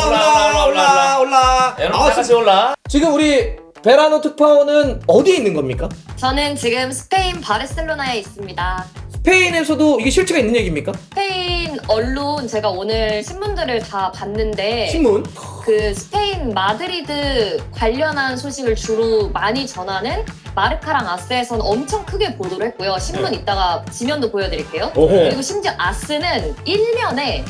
올라. 여러분 다 같이 올라. 지금 우리 베라노 특파원은 어디에 있는 겁니까? 저는 지금 스페인 바르셀로나에 있습니다. 스페인에서도 이게 실체가 있는 얘기입니까? 스페인 언론 제가 오늘 신문들을 다 봤는데 신문? 그 스페인 마드리드 관련한 소식을 주로 많이 전하는 마르카랑 아스에서는 엄청 크게 보도를 했고요. 신문 이따가 지면도 보여드릴게요. 오호. 그리고 심지어 아스는 일면에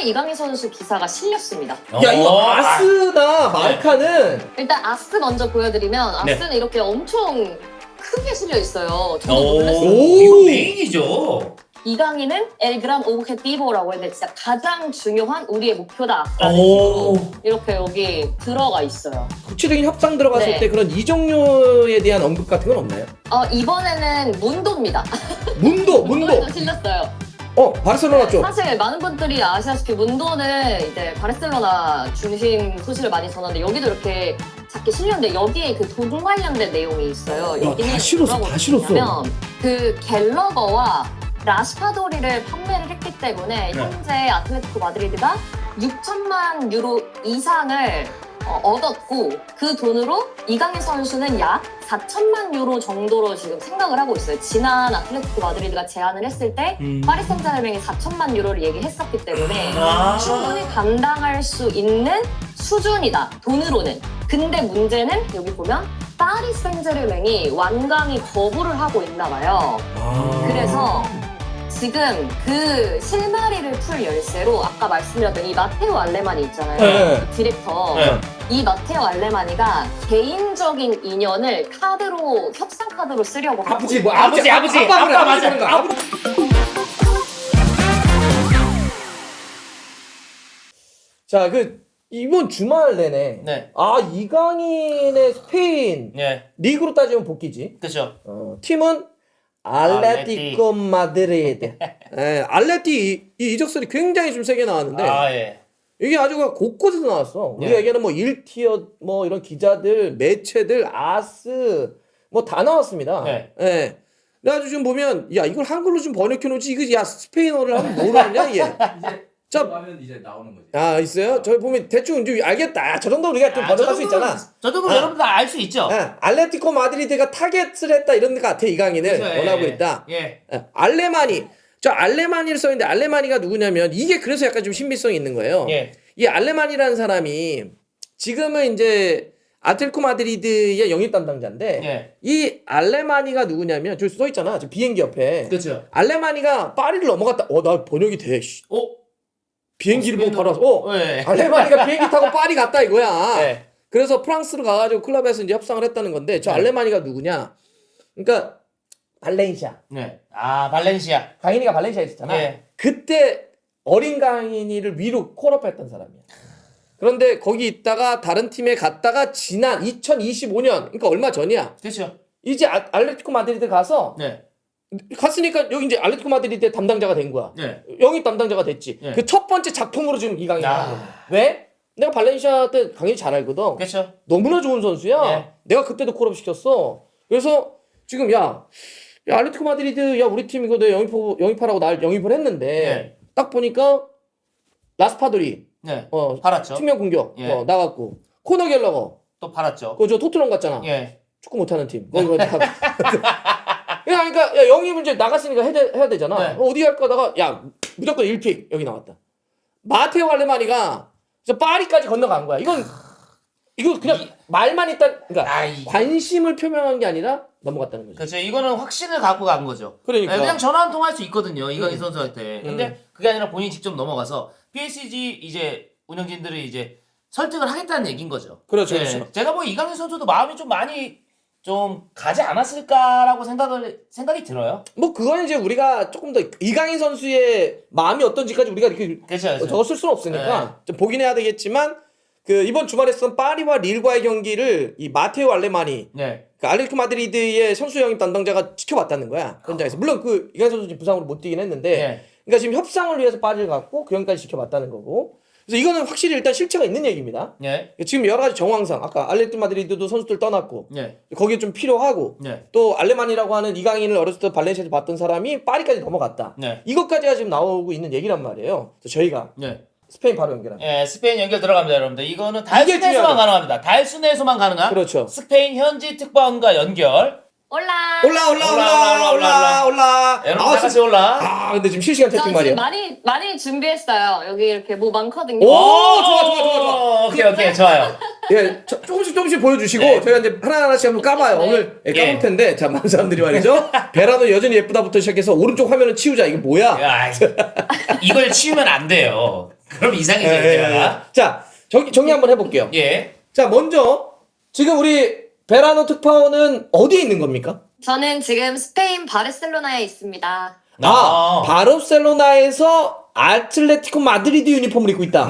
이강인 선수 기사가 실렸습니다. 야 이거 어, 아스나 마르카는 일단 아스 먼저 보여드리면 네. 아스는 이렇게 엄청 크게 실려 있어요. 저도 오, 놀랐어요. 이거 메인이죠. 이강인은 El Gran Objetivo라고 했는데 진짜 가장 중요한 우리의 목표다. 오. 이렇게 여기 들어가 있어요. 구체적인 협상 들어갔을 네. 때 그런 이적료에 대한 언급 같은 건 없나요? 이번에는 문도입니다. 문도. 문도에도 실렸어요. 바르셀로나 쪽. 사실 많은 분들이 아시다시피 문도는 이제 바르셀로나 중심 소식을 많이 전하는데 여기도 이렇게 작게 실렸는데 여기에 그 돈 관련된 내용이 있어요. 야, 여기는 다 실었어, 뭐라고 다 실었어. 했냐면 그 갤러거와 라시파도리를 판매를 했기 때문에 현재 아틀레티코 마드리드가 6천만 유로 이상을 얻었고 그 돈으로 이강인 선수는 약 4천만 유로 정도로 지금 생각을 하고 있어요. 지난 아틀레티코 마드리드가 제안을 했을 때 파리 생제르맹이 4천만 유로를 얘기했었기 때문에 아. 충분히 감당할 수 있는 수준이다. 돈으로는. 근데 문제는 여기 보면 파리 생제르맹이 완강히 거부를 하고 있나 봐요. 그래서 지금 그 실마리를 풀 열쇠로 아까 말씀드렸던 이 마테오 알레마니 있잖아요. 네. 그 디렉터. 네. 이 마테오 알레마니가 개인적인 인연을 협상 카드로 쓰려고 하고 아버지 뭐 아빠 맞아. 하는 거. 자, 이번 주말 내내 네. 이강인의 스페인 네. 리그로 따지면 복귀지. 그렇죠. 팀은 알레티코 마드리드. 알레티 이 이적설이 굉장히 좀 세게 나왔는데 예. 이게 아주 곳곳에서 나왔어. 네. 우리가 얘기하는 뭐 1티어 뭐 이런 기자들, 매체들, 아스 뭐 다 나왔습니다. 네. 예. 그래가지고 지금 보면 야 이걸 한글로 좀 번역해 놓지 이거 야 스페인어를 하면 뭘 하냐 이게. 이제 들어가면 이제 나오는 거지. 있어요? 저희 보면 대충 이제 알겠다. 저 정도 우리가 좀 번역할 수 있잖아. 저도 여러분들 알 수 있죠. 알레티코 마드리드가 타겟을 했다 이런 것 같아 이강인을 그렇죠, 원하고 예. 있다. 예. 알레마니. 저 알레마니를 써있는데 알레마니가 누구냐면 이게 그래서 약간 좀 신비성이 있는 거예요. 예. 이 알레마니라는 사람이 지금은 이제 아틀레티코 마드리드의 영입 담당자인데 예. 이 알레마니가 누구냐면 저기 써있잖아. 저 비행기 옆에. 그렇죠. 알레마니가 파리를 넘어갔다. 나 번역이 돼. 비행기를 보고 바로 와서 예. 알레마니가 비행기 타고 파리 갔다 이거야. 예. 그래서 프랑스로 가가지고 클럽에서 이제 협상을 했다는 건데 저 네. 알레마니가 누구냐? 그러니까 발렌시아. 네. 발렌시아. 강인이가 발렌시아에 있었잖아. 예. 그때 어린 강인이를 위로 콜업했던 사람이야. 그런데 거기 있다가 다른 팀에 갔다가 지난 2025년 그러니까 얼마 전이야. 그렇죠. 이제 알레티코 마드리드 가서 네. 갔으니까 여기 이제 알레티코 마드리드의 담당자가 된 거야. 네. 영입 담당자가 됐지. 네. 그 첫 번째 작품으로 지금 이강인이 야. 하는 거야. 왜? 내가 발렌시아 때 강인이 잘 알거든. 그렇죠. 너무나 좋은 선수야. 네. 내가 그때도 콜업 시켰어. 그래서 지금 야 알레티코 마드리드 야 우리 팀 이거 내 영입하라고 날 영입을 했는데 네. 딱 보니까 라스파도리 네. 어 팔았죠. 측면 공격 예. 나갔고 코너 갤러거 또 팔았죠. 그저 토트넘 갔잖아. 예. 축구 못하는 팀. 거기 가고. 그러니까 야, 영입을 이제 나갔으니까 해야 되잖아. 네. 어디 할까 하다가 야 무조건 1픽 여기 나왔다. 마테오 알레마니가 저 파리까지 건너간 거야. 이거 그냥 말만 있다. 그러니까 관심을 표명한 게 아니라 넘어갔다는 거죠. 그렇죠. 이거는 확신을 갖고 간 거죠. 그러니까. 그냥 전화 한 통 할 수 있거든요. 이강인 선수한테. 근데 그게 아니라 본인이 직접 넘어가서 PSG 이제 운영진들을 이제 설득을 하겠다는 얘기인 거죠. 그렇죠, 예. 그렇죠. 제가 뭐 이강인 선수도 마음이 좀 많이 좀 가지 않았을까라고 생각이 들어요. 뭐 그건 이제 우리가 조금 더 이강인 선수의 마음이 어떤지까지 우리가 이렇게 그렇죠. 적었을 수는 없으니까 좀 보긴 해야 되겠지만 그 이번 주말에 있었던 파리와 릴과의 경기를 이 마테오 알레마니 네. 그 알레티코 마드리드의 선수 영입 담당자가 지켜봤다는 거야 현장에서. 물론 그 이강인 선수 지금 부상으로 못 뛰긴 했는데 네. 그러니까 지금 협상을 위해서 파리를 갔고 그 경기까지 지켜봤다는 거고. 그래서 이거는 확실히 일단 실체가 있는 얘기입니다. 네. 지금 여러 가지 정황상 아까 알레티코 마드리드도 선수들 떠났고 네. 거기에 좀 필요하고 네. 또 알레만이라고 하는 이강인을 어렸을 때 발렌시아에서 봤던 사람이 파리까지 넘어갔다. 네. 이것까지가 지금 나오고 있는 얘기란 말이에요. 그래서 저희가 네. 스페인 바로 연결합니다. 예, 스페인 연결 들어갑니다, 여러분들. 이거는 이게 달순에서만 중요하다. 가능합니다. 달순에서만 가능한 그렇죠. 스페인 현지 특파원과 연결. 올라. 올라. 여러분 다 같이 올라. 아 근데 지금 실시간 저 채팅 지금 말이야. 많이 준비했어요. 여기 이렇게 뭐 많거든요. 오, 좋아. 오케이, 좋아요. 예, 조금씩 보여주시고 네. 저희가 이제 하나하나씩 한번 까봐요. 네. 오늘 까볼 예. 텐데 자 많은 사람들이 말이죠. 베라도 여전히 예쁘다부터 시작해서 오른쪽 화면을 치우자. 이게 뭐야? 야, 이걸 치우면 안 돼요. 그럼 이상해져요, 예. 제가. 자 정리 한번 해볼게요. 예. 자 먼저 지금 우리 베라노 특파원은 어디에 있는 겁니까? 저는 지금 스페인 바르셀로나에 있습니다. 바르셀로나에서 아틀레티코 마드리드 유니폼을 입고 있다.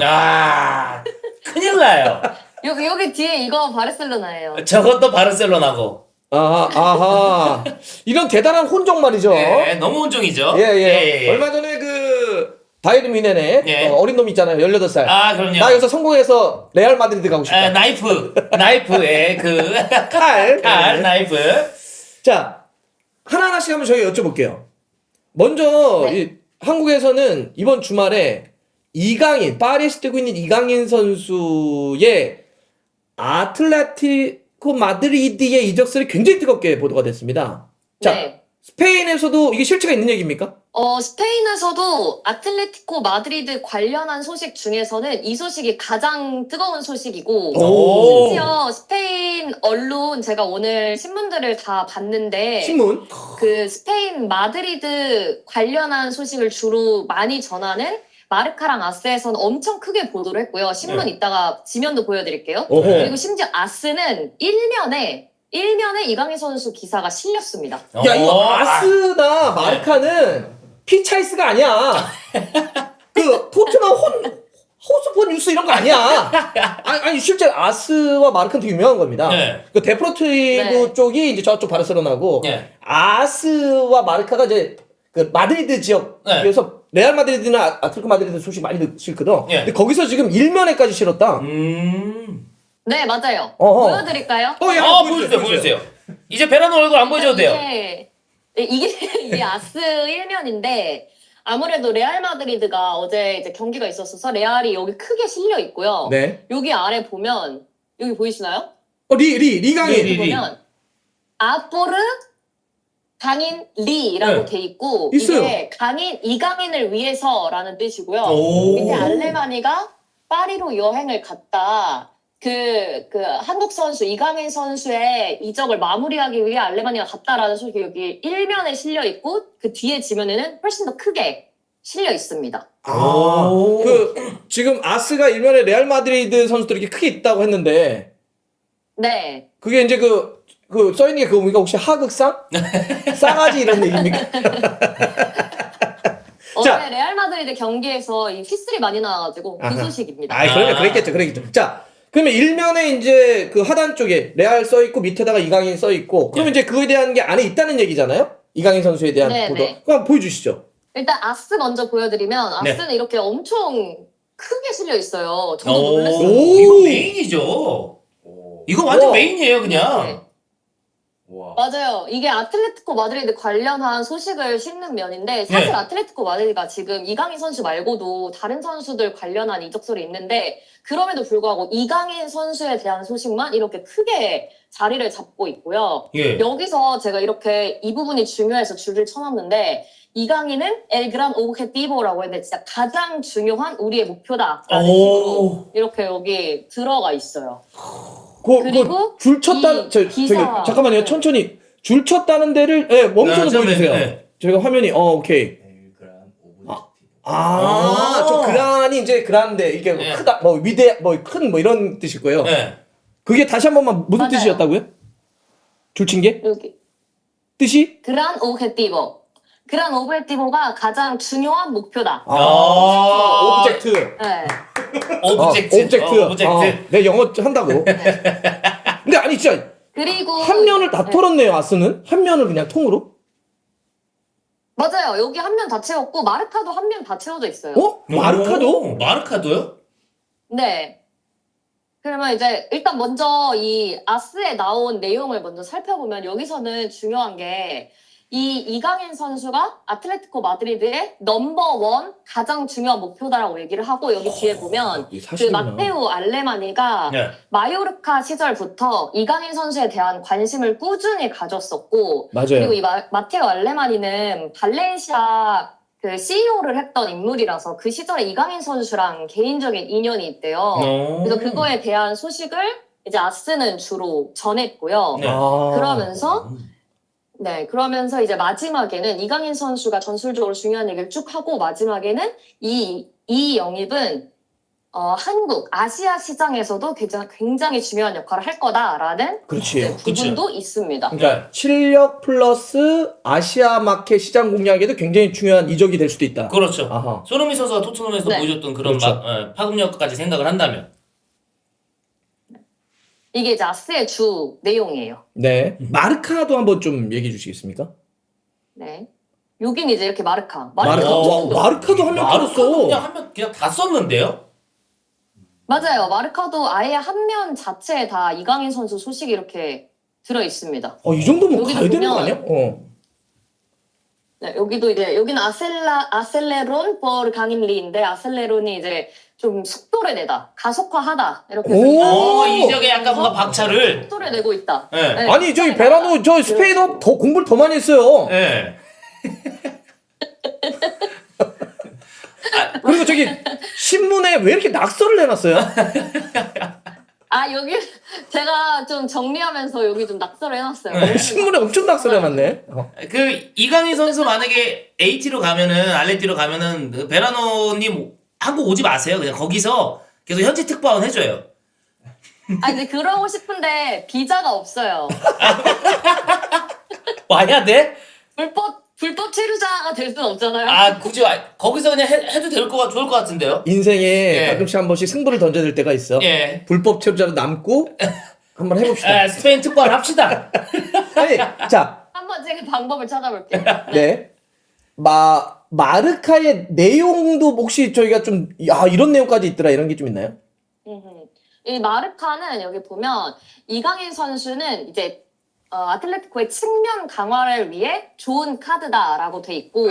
큰일 나요. 여기 뒤에 이거 바르셀로나예요. 저것도 바르셀로나고. 아하. 이런 대단한 혼종 말이죠. 예, 너무 혼종이죠. 예. 얼마 전에 그 바이에른 뮌헨에 예. 어린 놈 있잖아요. 18살. 아, 그럼요. 나 여기서 성공해서 레알 마드리드 가고 싶다. 나이프의 그 칼. 칼, 나이프. 자, 하나하나씩 한번 저희가 여쭤볼게요. 먼저 네. 이 한국에서는 이번 주말에 이강인, 파리에서 뛰고 있는 이강인 선수의 아틀레티코 마드리드의 이적설이 굉장히 뜨겁게 보도가 됐습니다. 자, 네. 스페인에서도 이게 실체가 있는 얘기입니까? 스페인에서도 아틀레티코 마드리드 관련한 소식 중에서는 이 소식이 가장 뜨거운 소식이고 오. 심지어 스페인 언론 제가 오늘 신문들을 다 봤는데 신문? 그 스페인 마드리드 관련한 소식을 주로 많이 전하는 마르카랑 아스에서는 엄청 크게 보도를 했고요. 신문 이따가 지면도 보여드릴게요. 오호. 그리고 심지어 아스는 일면에 이강인 선수 기사가 실렸습니다. 야, 이거 아스나 마르카는 피차이스가 아니야. 그 토트넘 호스포 뉴스 이런 거 아니야. 아니 실제 아스와 마르카는 되게 유명한 겁니다. 네. 그 데프로티브 네. 쪽이 이제 저쪽 바르셀로나고 네. 아스와 마르카가 이제 그 마드리드 지역에서 네. 레알 마드리드나 아틀레티코 마드리드 소식 많이 실거든. 네. 근데 거기서 지금 일면에까지 실었다. 네, 맞아요. 어허. 보여드릴까요? 보여주세요. 이제 베라노 얼굴 안 보여줘도 돼요. 이게 아스 일면인데 아무래도 레알 마드리드가 어제 이제 경기가 있었어서 레알이 여기 크게 실려 있고요. 네. 여기 아래 보면 여기 보이시나요? 리강인. 리. 보면 아포르 강인 리라고 네. 돼 있고 있어요. 이게 이강인을 위해서라는 뜻이고요. 오. 밑에 알레마니가 파리로 여행을 갔다. 그 한국 선수 이강인 선수의 이적을 마무리하기 위해 알레마니가 갔다라는 소식이 여기 일면에 실려 있고 그 뒤에 지면에는 훨씬 더 크게 실려 있습니다. 오. 지금 아스가 일면에 레알 마드리드 선수들이 이렇게 크게 있다고 했는데 네. 그게 이제 그 써있는 게 그겁니까? 혹시 하극상? 싸가지 이런 얘기입니까? 어제 자. 레알 마드리드 경기에서 이 휘슬이 많이 나와가지고 그 아하. 소식입니다. 그러면 그랬겠죠. 자, 그러면 일면에 이제 그 하단 쪽에 레알 써있고 밑에다가 이강인 써있고 그러면 이제 그거에 대한 게 안에 있다는 얘기잖아요? 이강인 선수에 대한 네, 보도. 네. 그럼 보여주시죠. 일단 아스 먼저 보여드리면 네. 아스는 이렇게 엄청 크게 실려 있어요. 저도 오. 놀랐어요. 오. 이거 메인이죠. 이거 완전 우와. 메인이에요, 그냥. 네. 와. 맞아요. 이게 아틀레티코 마드리드 관련한 소식을 싣는 면인데 사실 네. 아틀레티코 마드리드가 지금 이강인 선수 말고도 다른 선수들 관련한 이적설이 있는데 그럼에도 불구하고 이강인 선수에 대한 소식만 이렇게 크게 자리를 잡고 있고요. 예. 여기서 제가 이렇게 이 부분이 중요해서 줄을 쳐놨는데 이강인은 El Gran Objetivo라고 했는데 진짜 가장 중요한 우리의 목표다라는 식으로 이렇게 여기 들어가 있어요. 그리고 줄 쳤다는 이 저기 기사- 잠깐만요. 네. 천천히 줄 쳤다는 데를 멈춰서 네, 보여주세요. 네. 저희가 화면이 오케이. 엘그란 오브젝티브. 저 오. 그란이 이제 그란데 이게 네. 크다 뭐 위대 뭐 큰 뭐 이런 뜻일 거예요. 네. 그게 다시 한 번만 무슨 맞아요. 뜻이었다고요? 줄 친 게? 여기 뜻이? Gran Objetivo. Gran Objetivo가 가장 중요한 목표다. 오브젝트. 네. 오브젝트. 내 영어 한다고. 근데 아니 진짜 그리고 한 면을 다 네. 털었네요. 아스는 한 면을 그냥 통으로. 맞아요. 여기 한 면 다 채웠고 마르카도 한 면 다 채워져 있어요. 마르카도? 마르카도요? 네. 그러면 이제 일단 먼저 이 아스에 나온 내용을 먼저 살펴보면 여기서는 중요한 게 이 이강인 선수가 아틀레티코 마드리드의 넘버원 가장 중요한 목표다라고 얘기를 하고 여기 뒤에 보면 이게 그 사실이구나. 마테오 알레마니가 네. 마요르카 시절부터 이강인 선수에 대한 관심을 꾸준히 가졌었고 맞아요. 그리고 이 마테오 알레마니는 발렌시아 그 CEO를 했던 인물이라서 그 시절에 이강인 선수랑 개인적인 인연이 있대요. 그래서 그거에 대한 소식을 이제 아스는 주로 전했고요. 네. 그러면서 이제 마지막에는 이강인 선수가 전술적으로 중요한 얘기를 쭉 하고 마지막에는 이 영입은 한국 아시아 시장에서도 굉장히 중요한 역할을 할 거다라는 그렇지. 부분도 있습니다. 그러니까 실력 플러스 아시아 마켓 시장 공략에도 굉장히 중요한 이적이 될 수도 있다. 그렇죠. 아하. 손흥민 선수가 토트넘에서 네. 보여줬던 그런 그렇죠. 파급력까지 생각을 한다면. 이게 이제 아스의 주 내용이에요. 네. 마르카도 한번 좀 얘기해 주시겠습니까? 네. 여긴 이제 이렇게 마르카. 마르카. 어, 와, 마르카도 한 명 마르카도 끌었어. 그냥 한명 그냥 다 썼는데요? 맞아요. 마르카도 아예 한 면 자체에 다 이강인 선수 소식이 이렇게 들어 있습니다. 이 정도면 여기도 가야 되는 거 보면- 아니야? 네, 여기도 이제 여기는 아셀레론 por 강인리인데 아셀레론이 이제 좀 속도를 내다, 가속화하다 이렇게 오! 이 지역에 약간 뭔가 박차를. 속도를 내고 있다. 예. 네, 아니 저기 베라노 저 스페인어 더 공부를 더 많이 했어요. 예. 그리고 저기 신문에 왜 이렇게 낙서를 해놨어요? 아 여기 제가 좀 정리하면서 여기 좀 낙서를 해놨어요. 네. 신문에 엄청 낙서를 해놨네. 그 이강인 선수 만약에 AT로 가면은 알레티로 가면은 그 베라노님 한국 오지 마세요. 그냥 거기서 계속 현지 특파원 해줘요. 아 이제 그러고 싶은데 비자가 없어요. 와야 돼? 불법 체류자가 될 수는 없잖아요. 아 굳이 거기서 그냥 해도 좋을 것 같은데요? 인생에 예. 가끔씩 한 번씩 승부를 던져야 될 때가 있어. 예. 불법 체류자로 남고 한번 해봅시다. 스페인 특파원 합시다. 아니 자, 한번 제가 방법을 찾아볼게요. 네. 마르카의 내용도 혹시 저희가 좀 이런 내용까지 있더라 이런 게 좀 있나요? 이 마르카는 여기 보면 이강인 선수는 이제 아틀레티코의 측면 강화를 위해 좋은 카드다라고 돼 있고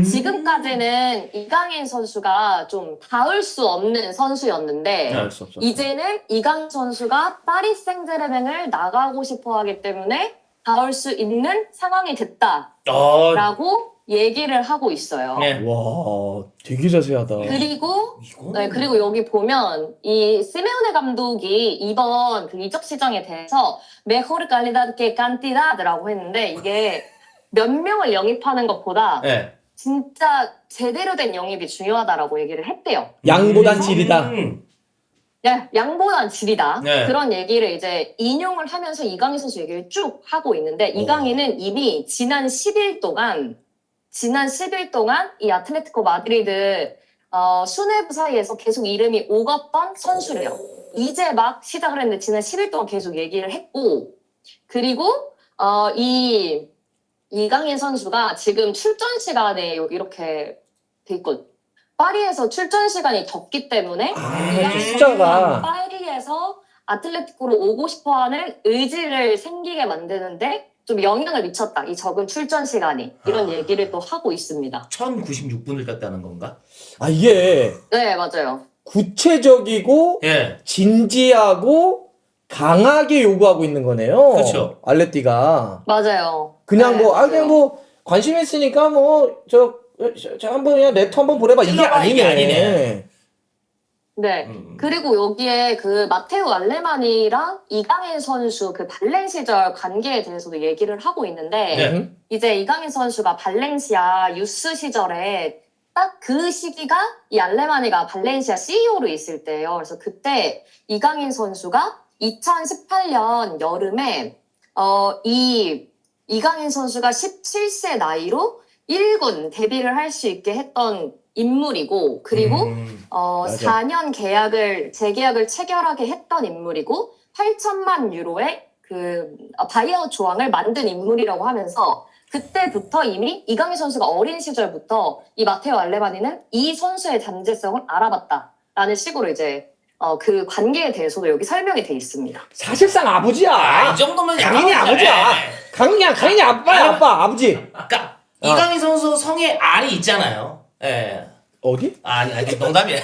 지금까지는 이강인 선수가 좀 닿을 수 없는 선수였는데 알 수 없어. 이제는 이강인 선수가 파리 생제르맹을 나가고 싶어 하기 때문에 닿을 수 있는 상황이 됐다라고 얘기를 하고 있어요. 네. 와, 되게 자세하다. 그리고 여기 보면 이 시메오네 감독이 이번 그 이적 시장에 대해서 mejor calidad que cantidad라고 했는데 이게 몇 명을 영입하는 것보다 네. 진짜 제대로 된 영입이 중요하다라고 얘기를 했대요. 양보단 질이다. 네, 양보단 질이다. 네. 그런 얘기를 이제 인용을 하면서 이강인 선수 얘기를 쭉 하고 있는데 이강인은 이미 지난 10일 동안 이 아틀레티코 마드리드 수뇌부 사이에서 계속 이름이 오갔던 선수래요. 이제 막 시작을 했는데 지난 10일 동안 계속 얘기를 했고 그리고 이강인 선수가 지금 출전 시간에 이렇게 돼 있거든요. 파리에서 출전 시간이 적기 때문에 이강인 숫자가. 선수가 파리에서 아틀레티코로 오고 싶어하는 의지를 생기게 만드는데 좀 영향을 미쳤다. 이 적은 출전 시간이 이런 얘기를 또 하고 있습니다. 1096분을 땄다는 건가? 이게 네, 맞아요. 구체적이고 예. 진지하고 강하게 요구하고 있는 거네요. 그렇죠. 알레티가 맞아요. 그냥 네, 그냥 관심 있으니까 저 한번 그냥 레터 한번 보내봐 이게 찔러봐, 아니네. 이게 아니네. 네. 그리고 여기에 그 마테오 알레마니랑 이강인 선수 그 발렌 시절 관계에 대해서도 얘기를 하고 있는데 네. 이제 이강인 선수가 발렌시아 유스 시절에 딱 그 시기가 이 알레마니가 발렌시아 CEO로 있을 때예요. 그래서 그때 이강인 선수가 2018년 여름에 이강인 선수가 17세 나이로 1군 데뷔를 할 수 있게 했던 인물이고 그리고 4년 재계약을 체결하게 했던 인물이고 8천만 유로의 그 바이아웃 조항을 만든 인물이라고 하면서 그때부터 이미 이강인 선수가 어린 시절부터 이 마테오 알레마니는 이 선수의 잠재성을 알아봤다라는 식으로 이제 그 관계에 대해서도 여기 설명이 돼 있습니다. 사실상 아버지야. 이 정도면 강인이 약간- 아버지야. 강인이 아빠야, 아빠, 아버지. 그러니까 이강인 선수 성에 알이 있잖아요. 예. 어디? 아니 농담이에요.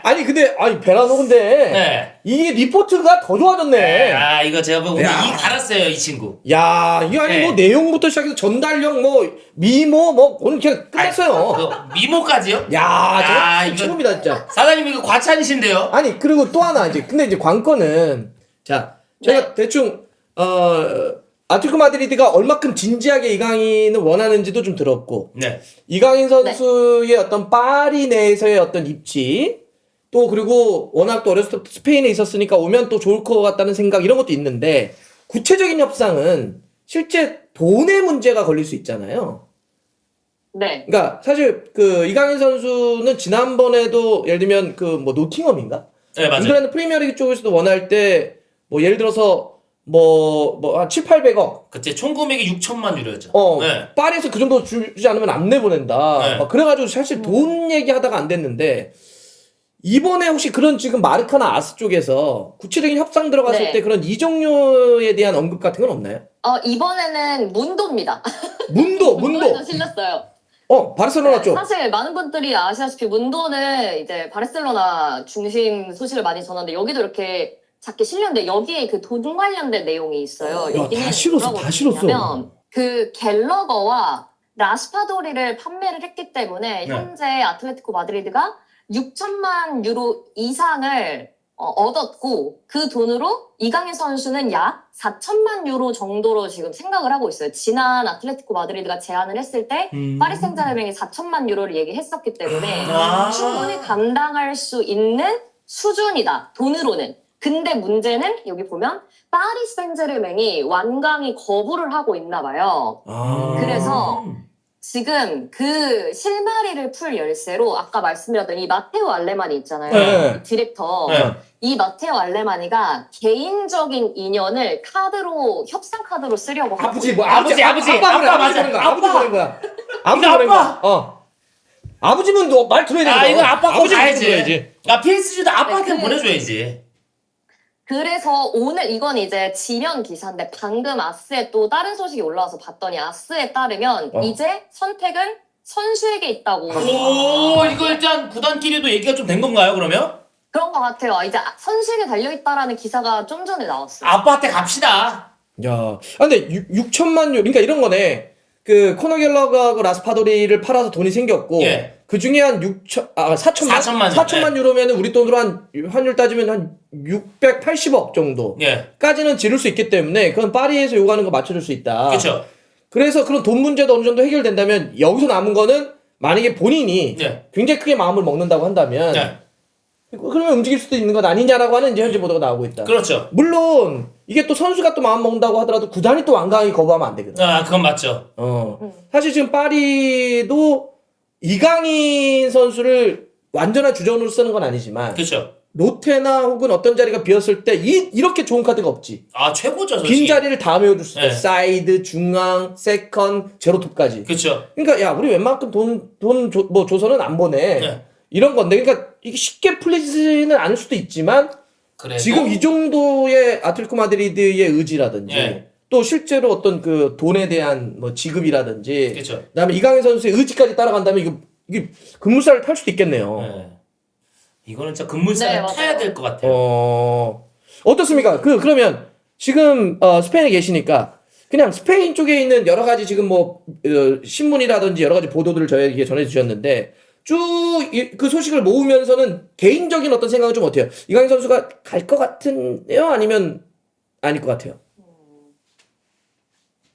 아니 근데 베라노 근데 네. 이게 리포트가 더 좋아졌네. 아 이거 제가 오늘 야. 이 갈았어요 이 친구. 야, 이게 아니 네. 뭐 내용부터 시작해서 전달력 뭐 미모 뭐 오늘 그냥 끝났어요. 그 미모까지요? 야, 이거- 저거 최고입니다 진짜. 사장님 이거 과찬이신데요? 아니 그리고 또 하나 이제 근데 이제 관건은 자 제가 대충 아틀레티코 마드리드가 얼마큼 진지하게 이강인을 원하는지도 좀 들었고 네. 이강인 선수의 어떤 파리 내에서의 어떤 입지 또 그리고 워낙 또 어렸을 때 스페인에 있었으니까 오면 또 좋을 것 같다는 생각 이런 것도 있는데 구체적인 협상은 실제 돈의 문제가 걸릴 수 있잖아요. 네. 그러니까 사실 그 이강인 선수는 지난번에도 예를 들면 그 뭐 노팅엄인가? 네 맞아요. 잉글랜드 프리미어리그 쪽에서도 원할 때 뭐 예를 들어서 한 7, 800억 그때 총 금액이 6천만 유로였죠. 네. 파리에서 그 정도 주지 않으면 안 내보낸다. 네. 막 그래가지고 사실 돈 얘기하다가 안 됐는데 이번에 혹시 그런 지금 마르카나 아스 쪽에서 구체적인 협상 들어갔을 네. 때 그런 이적료에 대한 언급 같은 건 없나요? 이번에는 문도입니다. 문도. 문도에도 실렸어요. 바르셀로나 쪽. 사실 많은 분들이 아시다시피 문도는 이제 바르셀로나 중심 소식을 많이 전하는데 여기도 이렇게 작게 실렸는데 여기에 그 돈 관련된 내용이 있어요. 야, 여기는 다 실었어, 뭐라고 다 실었어. 되냐면 그 갤러거와 라시파도리를 판매를 했기 때문에 네. 현재 아틀레티코 마드리드가 6천만 유로 이상을 얻었고 그 돈으로 이강인 선수는 약 4천만 유로 정도로 지금 생각을 하고 있어요. 지난 아틀레티코 마드리드가 제안을 했을 때 파리 생제르맹이 4천만 유로를 얘기했었기 때문에 아. 충분히 감당할 수 있는 수준이다. 돈으로는. 근데 문제는 여기 보면 파리 생제르맹이 완강히 거부를 하고 있나 봐요. 그래서 지금 그 실마리를 풀 열쇠로 아까 말씀드렸던 이 마테오 알레마니 있잖아요. 네. 디렉터. 네. 이 마테오 알레마니가 개인적인 인연을 협상 카드로 쓰려고 하고 아버지 뭐 아버지, 아빠 그래, 아빠 아버지 맞아. 그런 거야. 아버지 아빠. 그런 거야. 아버지 이거 그런 아빠. 거야. 아버지면 너 말 들어야 되는 거야. 이거 아빠 거 아버지 가야지. 아 PSG도 아빠한테 네, 보내줘야지. 그래서 오늘 이건 이제 지면 기사인데 방금 아스에 또 다른 소식이 올라와서 봤더니 아스에 따르면 이제 선택은 선수에게 있다고. 오 이거 일단 구단끼리도 얘기가 좀 된 건가요 그러면? 그런 것 같아요. 이제 선수에게 달려있다라는 기사가 좀 전에 나왔어요. 아빠한테 갑시다. 야, 근데 6천만 유로, 그러니까 이런 거네. 그 코너 갤러거하고 라스파도리를 팔아서 돈이 생겼고, 예. 그 중에 한 4천만 유로면 우리 돈으로 한 환율 따지면 한 680억 정도까지는 예. 지를 수 있기 때문에 그건 파리에서 요구하는 거 맞춰줄 수 있다. 그렇죠. 그래서 그런 돈 문제도 어느 정도 해결된다면 여기서 남은 거는 만약에 본인이 예. 굉장히 크게 마음을 먹는다고 한다면 네. 그러면 움직일 수도 있는 것 아니냐라고 하는 이제 현재 보도가 나오고 있다. 그렇죠. 물론 이게 또 선수가 또 마음 먹는다고 하더라도 구단이 또 완강히 거부하면 안 되거든. 아 그건 맞죠. 사실 지금 파리도 이강인 선수를 완전한 주전으로 쓰는 건 아니지만 그렇죠. 롯데나 혹은 어떤 자리가 비었을 때 이렇게 좋은 카드가 없지. 아 최고죠. 솔직히. 빈 자리를 다 메워줄 수 있어. 네. 사이드, 중앙, 세컨, 제로톱까지. 그렇죠. 그러니까 야 우리 웬만큼 돈 줘서는 안 보내. 네. 이런 건데 그러니까 이게 쉽게 풀리지는 않을 수도 있지만 그래도 지금 이 정도의 아틀레티코 마드리드의 의지라든지 예. 또 실제로 어떤 그 돈에 대한 뭐 지급이라든지 그렇죠. 그다음에 이강인 선수의 의지까지 따라간다면 이게 급물살을 탈 수도 있겠네요. 네. 이거는 진짜 급물살을 네, 맞아요. 타야 될 것 같아요. 어떻습니까? 그러면 지금 스페인에 계시니까 그냥 스페인 쪽에 있는 여러 가지 지금 뭐 신문이라든지 여러 가지 보도들을 저에게 전해 주셨는데 쭉 그 소식을 모으면서는 개인적인 어떤 생각은 좀 어때요? 이강인 선수가 갈 것 같은데요? 아니면 아닐 것 같아요?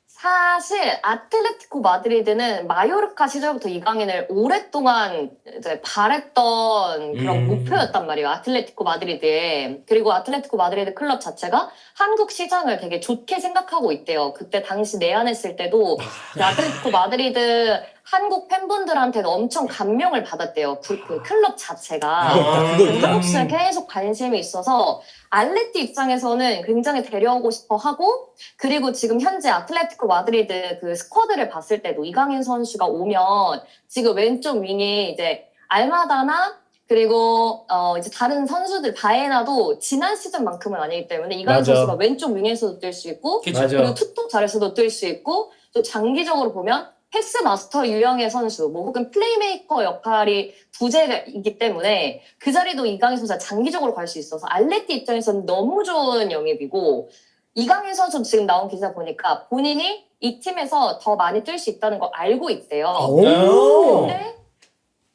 사실 아틀레티코 마드리드는 마요르카 시절부터 이강인을 오랫동안 이제 바랬던 그런 목표였단 말이에요. 아틀레티코 마드리드에. 그리고 아틀레티코 마드리드 클럽 자체가 한국 시장을 되게 좋게 생각하고 있대요. 그때 당시 내한했을 때도 그 아틀레티코 마드리드 한국 팬분들한테는 엄청 감명을 받았대요. 그 클럽 자체가. 그거 있다. 한국 시장에 계속 관심이 있어서 알레티 입장에서는 굉장히 데려오고 싶어 하고, 그리고 지금 현재 아틀레티코 마드리드 그 스쿼드를 봤을 때도 이강인 선수가 오면 지금 왼쪽 윙에 이제 알마다나 그리고 이제 다른 선수들 바에나도 지난 시즌만큼은 아니기 때문에 이강인 맞아. 선수가 왼쪽 윙에서도 뛸 수 있고 그쵸. 맞아. 그리고 투톱 잘해서도 뛸 수 있고 또 장기적으로 보면 패스 마스터 유형의 선수 뭐 혹은 플레이메이커 역할이 부재이기 때문에 그 자리도 이강인 선수가 장기적으로 갈 수 있어서 알레티 입장에서는 너무 좋은 영입이고 이강인 선수 지금 나온 기사 보니까 본인이 이 팀에서 더 많이 뛸 수 있다는 걸 알고 있대요. 오.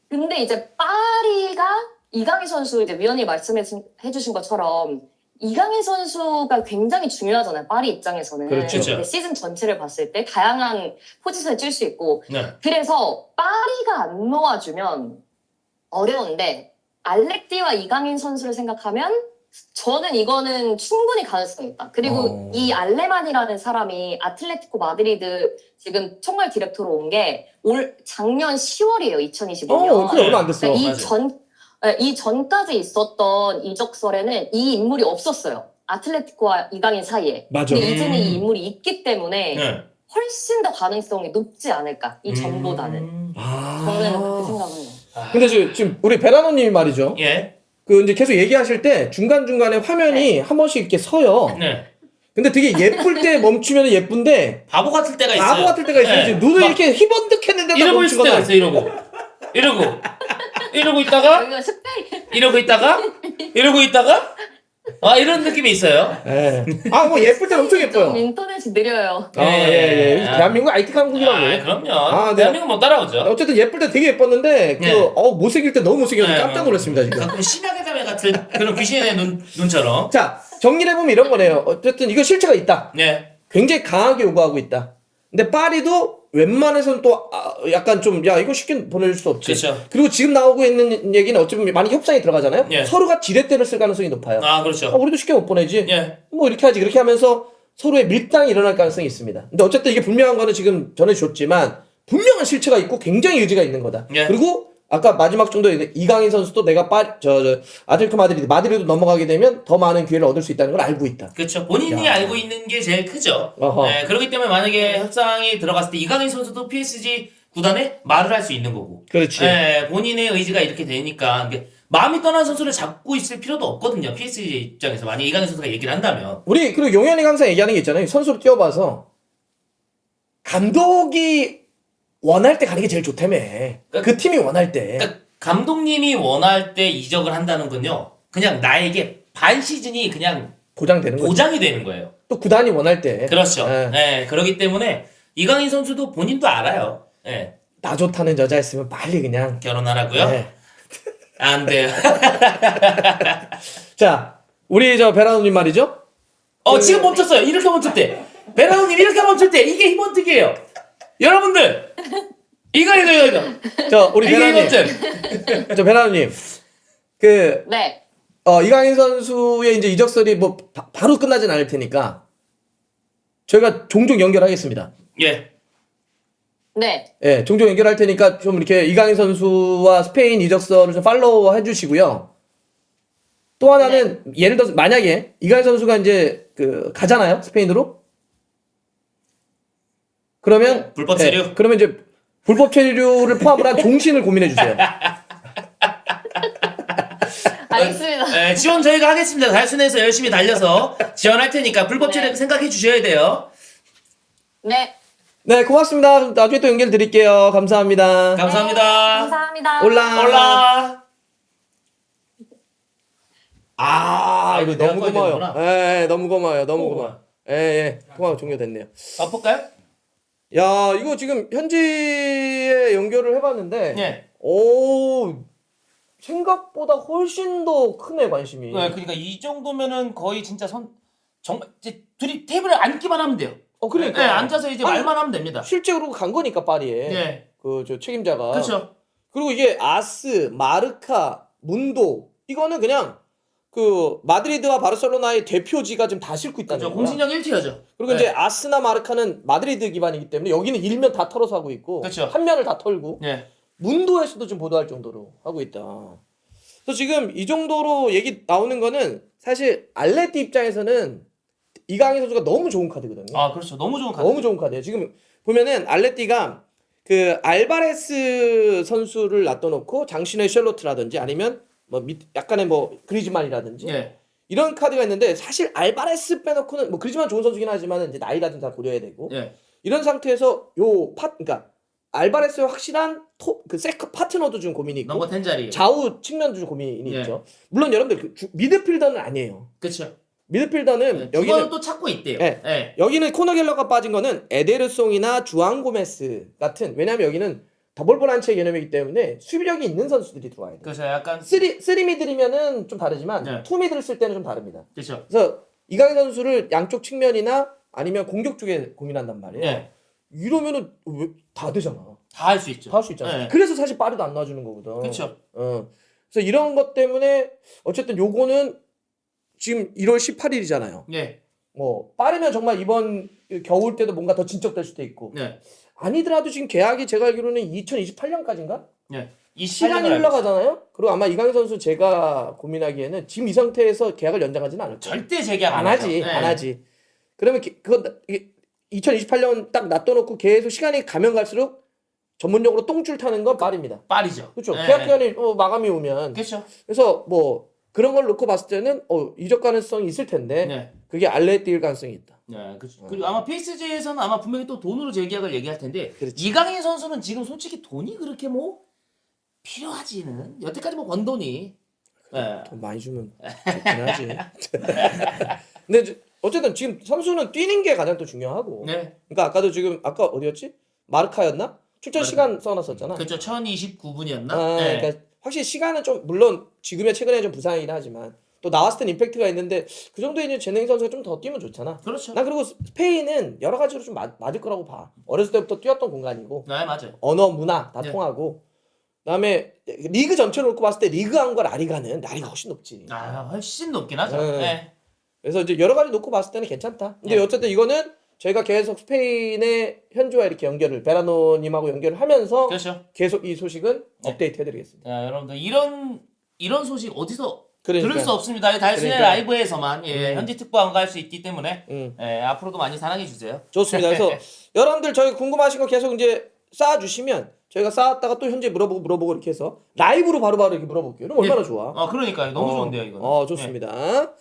근데 이제 파리가 이강인 선수 이제 위원이 말씀해주신 것처럼 이강인 선수가 굉장히 중요하잖아요. 파리 입장에서는. 그렇죠. 근데 시즌 전체를 봤을 때 다양한 포지션을 뛸 수 있고 네. 그래서 파리가 안 놓아주면 어려운데 알렉티와 이강인 선수를 생각하면 저는 이거는 충분히 가능성이 있다. 그리고 이 알레만이라는 사람이 아틀레티코 마드리드 지금 총괄 디렉터로 온 게 올 작년 10월이에요. 2025년. 그래 얼마 안 됐어. 그러니까 이 전까지 있었던 이적설에는 이 인물이 없었어요. 아틀레티코와 이강인 사이에. 맞아. 근데 이제는 이 인물이 있기 때문에 네. 훨씬 더 가능성이 높지 않을까. 이 전보다는. 저는 그렇게 생각해요. 근데 지금 우리 베라노님이 말이죠. 예. 그 이제 계속 얘기하실 때 중간 중간에 화면이 한 번씩 이렇게 서요. 네. 근데 되게 예쁠 때 멈추면 예쁜데 바보 같을 때가 있어요. 바보 같을 때가 있어요. 네. 지금 눈을 막 이렇게 희번뜩했는데 이러고 있을 때가 있어요. 이러고 있다가 여기가 스페인. 이러고 있다가 이런 느낌이 있어요. 예. 아뭐 예쁠 때 엄청 예뻐요. 좀 인터넷이 느려요. 예. 대한민국 IT 강국이라고. 그럼요. 네. 대한민국 못 따라오죠. 어쨌든 예쁠 때 되게 예뻤는데 네. 못생길 때 너무 못생겨서 네, 깜짝 놀랐습니다 지금. 가끔 심야괴담에 같은 그런 귀신의 눈처럼. 자 정리를 해보면 이런 거네요. 어쨌든 이거 실체가 있다. 네. 굉장히 강하게 요구하고 있다. 근데 파리도 웬만해서는 또 약간 좀 야 이거 쉽게 보낼 수 없지. 그렇죠. 그리고 지금 나오고 있는 얘기는 어쩌면 많이 협상이 들어가잖아요. 예. 서로가 지렛대를 쓸 가능성이 높아요. 그렇죠. 우리도 쉽게 못 보내지. 예. 뭐 이렇게 하지. 그렇게 하면서 서로의 밀당이 일어날 가능성이 있습니다. 근데 어쨌든 이게 분명한 거는 지금 전해줬지만 분명한 실체가 있고 굉장히 의지가 있는 거다. 예. 그리고 아까 마지막 정도에 이강인 선수도 내가 아틀레티코 마드리드 넘어가게 되면 더 많은 기회를 얻을 수 있다는 걸 알고 있다. 그렇죠. 본인이 알고 있는 게 제일 크죠. 어허. 네, 그렇기 때문에 만약에 협상이 들어갔을 때 이강인 선수도 PSG 구단에 말을 할 수 있는 거고. 그렇지. 네, 본인의 의지가 이렇게 되니까 마음이 떠난 선수를 잡고 있을 필요도 없거든요. PSG 입장에서 만약 이강인 선수가 얘기를 한다면. 우리 그리고 용현이가 항상 얘기하는 게 있잖아요. 선수로 뛰어봐서 감독이 원할 때 가는 게 제일 좋다며. 그 팀이 원할 때. 그러니까 감독님이 원할 때 이적을 한다는 건요. 그냥 나에게 반 시즌이 그냥 보장되는 거죠. 보장이 되는 거예요. 또 구단이 원할 때. 그렇죠. 예. 네, 그렇기 때문에 이강인 선수도 본인도 알아요. 네, 나 좋다는 여자 있으면 빨리 그냥. 결혼하라고요? 네. 안 돼요. 자, 우리 베라노님 말이죠. 지금 멈췄어요. 이렇게 멈췄대. 베라노님 이렇게 멈출 때 이게 희번뜩이에요. 여러분들 이거. 우리 이게 베라노님. 희번뜩. 베라노님. 네. 이강인 선수의 이제 이적설이 뭐 바로 끝나진 않을 테니까 저희가 종종 연결하겠습니다. 예. 네. 예, 종종 연결할 테니까 좀 이렇게 이강인 선수와 스페인 이적설을 좀 팔로우 해주시고요. 또 하나는 예를 들어서 만약에 이강인 선수가 이제 가잖아요, 스페인으로. 그러면 불법 체류? 예, 그러면 이제 불법 체류를 포함을 한 종신을 고민해 주세요. 알겠습니다. 네, 지원 저희가 하겠습니다. 달순에서 열심히 달려서 지원할 테니까 불법 체류 네. 생각해 주셔야 돼요. 네. 네, 고맙습니다. 나중에 또 연결 드릴게요. 감사합니다. 감사합니다. 감사합니다. 올라. 이거 내가 너무 꺼야 고마워요. 되는구나. 예, 너무 고마워요. 너무 오. 고마워요. 예, 통화가 종료됐네요. 바쁠까요? 야, 이거 지금 현지에 연결을 해봤는데, 네. 오, 생각보다 훨씬 더 크네, 관심이. 네, 그러니까 이 정도면은 거의 진짜 정말 이제 둘이 테이블에 앉기만 하면 돼요. 그러니까. 네, 앉아서 이제 아니, 말만 하면 됩니다. 실제로 간 거니까, 파리에. 네. 책임자가. 그렇죠. 그리고 이게 아스, 마르카, 문도, 이거는 그냥 마드리드와 바르셀로나의 대표지가 지금 다 싣고 있다는 그렇죠. 거야. 공신력 1티어죠. 그리고 이제 아스나 마르카는 마드리드 기반이기 때문에 여기는 일면 다 털어서 하고 있고, 그렇죠. 한 면을 다 털고, 네. 문도에서도 좀 보도할 정도로 하고 있다. 그래서 지금 이 정도로 얘기 나오는 거는 사실 알레티 입장에서는 이강인 선수가 너무 좋은 카드거든요. 그렇죠. 너무 좋은 카드. 너무 좋은 카드예요. 지금 보면은 알레티가 그 알바레스 선수를 놔둬놓고 장신의 샬로트라든지 아니면 뭐 약간의 뭐 그리즈만이라든지 예. 이런 카드가 있는데 사실 알바레스 빼놓고는 뭐 그리즈만 좋은 선수긴 하지만 이제 나이라든지 다 고려해야 되고 예. 이런 상태에서 그러니까 알바레스의 확실한 그 세컨 파트너도 좀 고민이 있고 넘버 10 자리. 좌우 측면도 좀 고민이 예. 있죠. 물론 여러분들 미드필더는 아니에요. 그렇죠. 미드필더는 여기는 여기는 또 찾고 있대요. 예. 예. 여기는 코너 갤러가 빠진 거는 에데르송이나 주안 고메스 같은 왜냐하면 여기는 더블 보란치의 개념이기 때문에 수비력이 있는 선수들이 들어와야 돼요. 그래서 약간 쓰리 미들이면은 좀 다르지만 네. 투 미들을 쓸 때는 좀 다릅니다. 그렇죠. 그래서 이강인 선수를 양쪽 측면이나 아니면 공격 쪽에 고민한단 말이에요. 예. 이러면은 다 되잖아. 다 할 수 있죠. 다 할 수 있잖아. 예. 그래서 사실 파리도 안 놔주는 거거든. 그렇죠. 그래서 이런 것 때문에 어쨌든 요거는 지금 1월 18일이잖아요. 예. 뭐 빠르면 정말 이번 겨울 때도 뭔가 더 진척될 수도 있고 예. 아니더라도 지금 계약이 제가 알기로는 2028년까지인가? 예. 시간이 흘러가잖아요. 그리고 아마 이강인 선수 제가 고민하기에는 지금 이 상태에서 계약을 연장하지는 않을 거예요. 절대 재계약 안 하지, 하죠. 예. 안 하지. 그러면 그거 2028년 딱 놔둬놓고 계속 시간이 가면 갈수록 전문용어로 똥줄 타는 건 말입니다. 파리죠. 그렇죠. 예. 계약 기간이 마감이 오면 그렇죠. 그래서 뭐 그런 걸 놓고 봤을 때는 이적 가능성이 있을 텐데 네. 그게 알레에 뛸 가능성이 있다. 네, 그렇죠. 그리고 아마 PSG에서는 아마 분명히 또 돈으로 재계약을 얘기할 텐데 그렇지. 이강인 선수는 지금 솔직히 돈이 그렇게 뭐 필요하지는 여태까지 뭐 번 돈이 예. 돈 많이 주면 좋긴 하지. 근데 어쨌든 지금 선수는 뛰는 게 가장 또 중요하고. 네. 그러니까 아까도 지금 아까 어디였지? 마르카였나? 출전 마르카. 시간 써놨었잖아. 그렇죠. 1029분이었나? 아, 네. 그러니까 확실히 시간은 좀 물론 지금의 최근에 좀 부상이긴 하지만 또 나왔을 땐 임팩트가 있는데 그 정도에 있는 재능 선수가 좀 더 뛰면 좋잖아. 그렇죠. 난 그리고 스페인은 여러 가지로 좀 맞을 거라고 봐. 어렸을 때부터 뛰었던 공간이고 네, 맞아요. 언어 문화 다 네. 통하고 그다음에 리그 전체를 놓고 봤을 때 리그안과 라리가는 라리가 훨씬 높지. 아, 훨씬 높긴 하죠. 네. 네. 그래서 이제 여러 가지 놓고 봤을 때는 괜찮다. 근데 네. 어쨌든 이거는 저희가 계속 스페인의 현지와 이렇게 연결을 베라노님하고 연결을 하면서 그렇죠. 계속 이 소식은 네. 업데이트 해드리겠습니다. 자, 여러분들 이런 소식 어디서 그러니까. 들을 수 없습니다. 달순의 그러니까. 라이브에서만 현지 특보 안갈 수 있기 때문에 앞으로도 많이 사랑해 주세요. 좋습니다. 그래서 여러분들 저희 궁금하신 거 계속 이제 쌓아주시면 저희가 쌓았다가 또 현재 물어보고 이렇게 해서 라이브로 바로바로 이렇게 물어볼게요. 그럼 얼마나 좋아. 그러니까요. 너무 좋은데요, 이거는. 좋습니다.